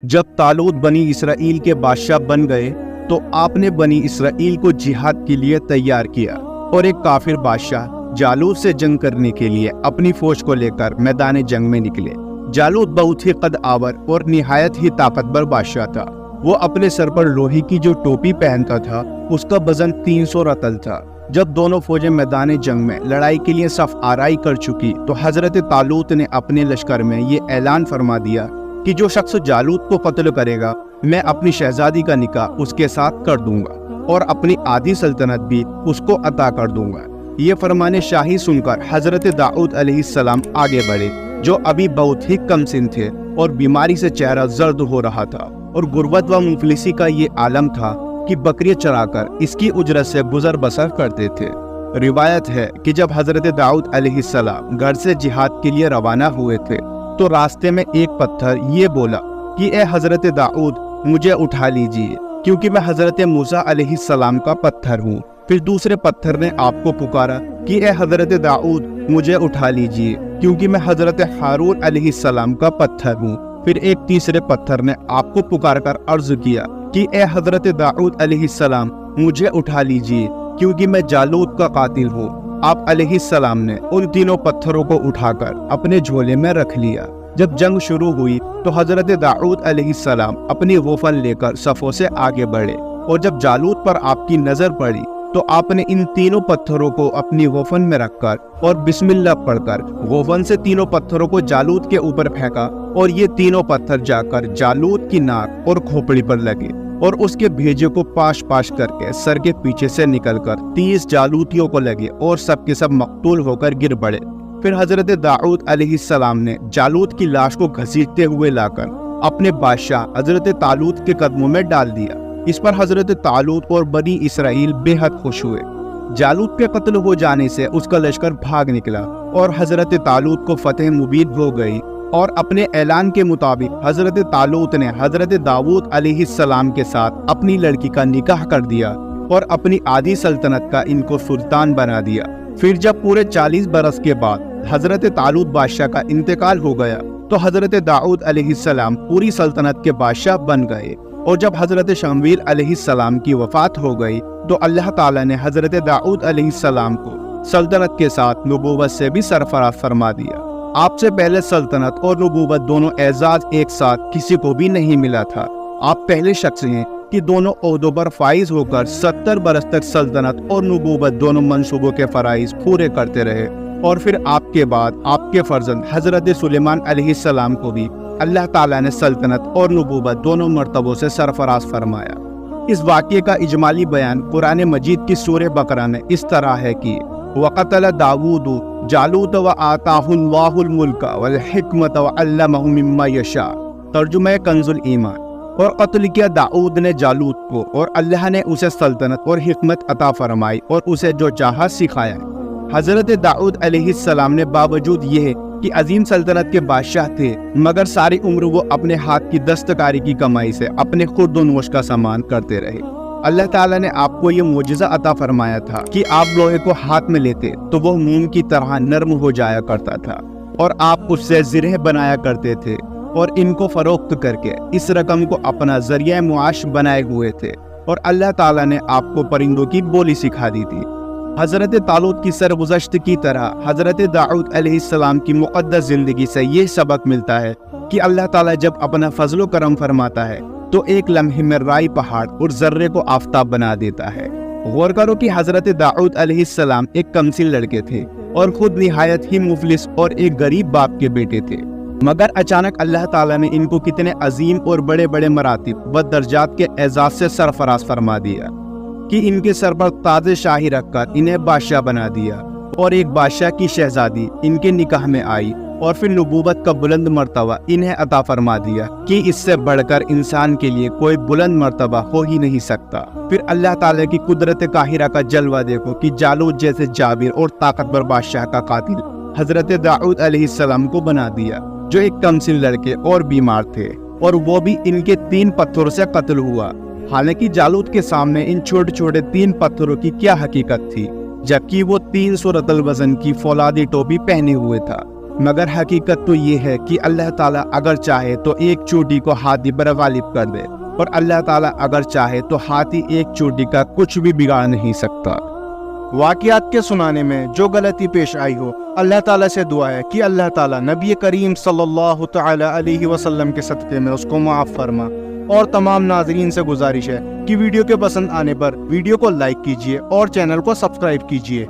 जब तालूत बनी इसराइल के बादशाह बन गए तो आपने बनी इसराइल को जिहाद के लिए तैयार किया और एक काफिर बादशाह जालूत से जंग करने के लिए अपनी फौज को लेकर मैदान जंग में निकले। जालूत बहुत ही कद आवर और निहायत ही ताकतवर बादशाह था। वो अपने सर पर लोहे की जो टोपी पहनता था उसका वजन 300 रतल था। जब दोनों फौजें मैदान जंग में लड़ाई के लिए सफ आराई कर चुकी तो हजरत तालूत ने अपने लश्कर में ये ऐलान फरमा दिया कि जो शख्स जालूत को कत्ल करेगा मैं अपनी शहजादी का निकाह उसके साथ कर दूंगा और अपनी आधी सल्तनत भी उसको अता कर दूंगा। ये फरमाने शाही सुनकर हजरत दाऊद अलैहिस्सलाम आगे बढ़े, जो अभी बहुत ही कम सिन थे और बीमारी से चेहरा जर्द हो रहा था और गुर्बत व मुफलिसी का ये आलम था कि बकरियां चराकर इसकी उजरत से गुजर बसर करते थे। रिवायत है कि जब हजरत दाऊद अलैहिस्सलाम घर से जिहाद के लिए रवाना हुए थे तो रास्ते में एक पत्थर ये बोला कि ए हजरत दाऊद मुझे उठा लीजिए क्योंकि मैं हजरत मूसा अलैहिस्सलाम का पत्थर हूँ। फिर दूसरे पत्थर ने आपको पुकारा कि ए हजरत दाऊद मुझे उठा लीजिए क्योंकि मैं हजरत हारून अलैहिस्सलाम का पत्थर हूँ। फिर एक तीसरे पत्थर ने आपको पुकार कर अर्ज किया कि ए हजरत दाऊद अलैहिस्सलाम मुझे उठा लीजिए क्योंकि मैं जालूत का कातिल हूँ। आप अलैहिस्सलाम ने उन तीनों पत्थरों को उठाकर अपने झोले में रख लिया। जब जंग शुरू हुई तो हजरत दाऊद अलैहिस्सलाम अपनी गोफन लेकर सफों से आगे बढ़े और जब जालूत पर आपकी नजर पड़ी तो आपने इन तीनों पत्थरों को अपनी गोफन में रखकर और बिस्मिल्लाह पढ़कर गोफन से तीनों पत्थरों को जालूत के ऊपर फेंका और ये तीनों पत्थर जाकर जालूत की नाक और खोपड़ी पर लगे और उसके भेजे को पाश पाश करके सर के पीछे से निकलकर 30 जालूतियों को लगे और सबके सब मकतूल होकर गिर पड़े। फिर हजरत दाऊद अलैहिस्सलाम ने जालूत की लाश को घसीटते हुए लाकर अपने बादशाह हजरत तालूत के कदमों में डाल दिया। इस पर हजरत तालूत और बनी इसराइल बेहद खुश हुए। जालूत के कत्ल हो जाने से उसका लश्कर भाग निकला और हजरत तालूत को फतेह मुबीन हो गई और अपने ऐलान के मुताबिक हजरत तालूत ने हजरत दाऊद अलैहिस्सलाम के साथ अपनी लड़की का निकाह कर दिया और अपनी आधी सल्तनत का इनको सुल्तान बना दिया। फिर जब पूरे 40 बरस के बाद हजरत तालूत बादशाह का इंतकाल हो गया तो हजरत दाऊद अलैहिस्सलाम पूरी सल्तनत के बादशाह बन गए और जब हजरत शमूएल अलैहिस्सलाम की वफात हो गई तो अल्लाह ताला ने हजरत दाऊद अलैहिस्सलाम को सल्तनत के साथ नबूवत से भी सरफराज फरमा दिया। आपसे पहले सल्तनत और नबूवत दोनों एजाज एक साथ किसी को भी नहीं मिला था। आप पहले शख्स हैं कि दोनों ओहदों पर फाइज होकर 70 बरस तक सल्तनत और नबूवत दोनों मंसूबों के फराइज पूरे करते रहे और फिर आपके बाद आपके फर्जंद हजरत सुलेमान अलैहिस्सलाम को भी अल्लाह ताला ने सल्तनत और नबूवत दोनों मर्तबों से सरफराज फरमाया। इस वाक़े का इजमाली बयान कुरान मजीद की सूरह बकरा में इस तरह है कि वक़तल दाऊद जालूत व आताहुल्लाहुल मुल्क वल हिकमत व अल्लमहु मिम्मा यशा। तर्जुमा कंजुल ईमान। और कत्ल किया दाऊद ने जालूत को और अल्लाह ने उसे सल्तनत और हिकमत अता फरमाई और उसे जो चाहा सिखाया। हजरत दाऊद अलैहिस्सलाम ने बावजूद यह कि अजीम सल्तनत के बादशाह थे मगर सारी उम्र वो अपने हाथ की दस्तकारी की कमाई से अपने खुद नोश का सामान करते रहे। अल्लाह ताला ने आपको ये मोजिज़ा अता फरमाया था कि आप लोहे को हाथ में लेते तो वो मोम की तरह नरम हो जाया करता था और आप उससे ज़िरह बनाया करते थे और इनको फरोख्त करके इस रकम को अपना जरिया मुआश बनाए हुए थे और अल्लाह ताला ने आपको परिंदों की बोली सिखा दी थी। हजरत तालूत की सरगुज़श्त की तरह हजरत दाऊद अलैहिस्सलाम की मुक़द्दस ज़िंदगी से ये सबक मिलता है कि अल्लाह ताला जब अपना फजलो करम फरमाता है तो एक लम्हे में राई पहाड़ और जर्रे को आफताब बना देता है। गौर करो कि हजरत दाऊद अलैहिस्सलाम एक कमसिन लड़के थे और खुद निहायत ही मुफलिस और एक गरीब बाप के बेटे थे, मगर अचानक अल्लाह ताला ने इनको कितने अजीम और बड़े बड़े मरातिब व दर्जात के एजाज से सरफराज फरमा दिया कि इनके सर पर ताज शाही रखकर इन्हें बादशाह बना दिया और एक बादशाह की शहजादी इनके निकाह में आई और फिर नबूवत का बुलंद मर्तबा इन्हें अता फरमा दिया कि इससे बढ़कर इंसान के लिए कोई बुलंद मर्तबा हो ही नहीं सकता। फिर अल्लाह ताला की कुदरत काहिरा का जलवा देखो कि जालूत जैसे जाबिर और ताकतवर बादशाह का कातिल हजरत दाऊद अलैहिस्सलाम को बना दिया, जो एक कमसिन लड़के और बीमार थे और वो भी इनके 3 पत्थरों से कत्ल हुआ। हालांकि जालूत के सामने इन छोटे छोटे 3 पत्थरों की क्या हकीकत थी, जबकि वो 300 रतल वजन की फौलादी टोपी पहने हुए था مگر حقیقت تو یہ ہے کہ اللہ تعالیٰ اگر چاہے تو ایک چوٹی کو ہاتھی پر غالب کر دے، اور اللہ تعالیٰ اگر چاہے تو ہاتھی ایک چوٹی کا کچھ بھی بگاڑ نہیں سکتا۔ واقعات کے سنانے میں جو غلطی پیش آئی ہو، اللہ تعالیٰ سے دعا ہے کہ اللہ تعالیٰ نبی کریم صلی اللہ تعالی علیہ وسلم کے صدقے میں اس کو معاف فرما۔ اور تمام ناظرین سے گزارش ہے کہ ویڈیو کے پسند آنے پر ویڈیو کو لائک کیجیے اور چینل کو سبسکرائب کیجیے۔